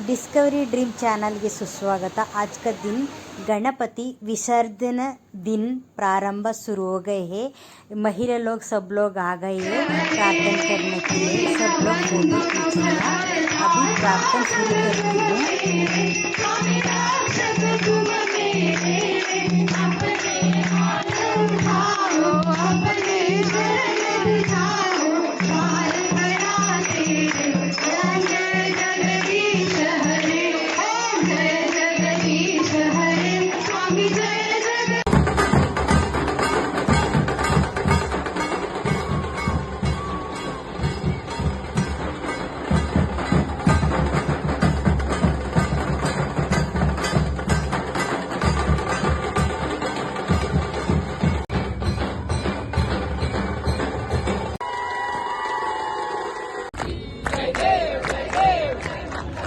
Discovery dream channel के सुस्वागत। आज का दिन गणपति विसर्जन दिन प्रारंभ शुरू हो गए हैं। महिला लोग सब लोग आ गए हैं प्रार्थना करने के लिए। सब लोग फोटो खींच लिया। अभी प्रार्थना शुरू करती हूँ।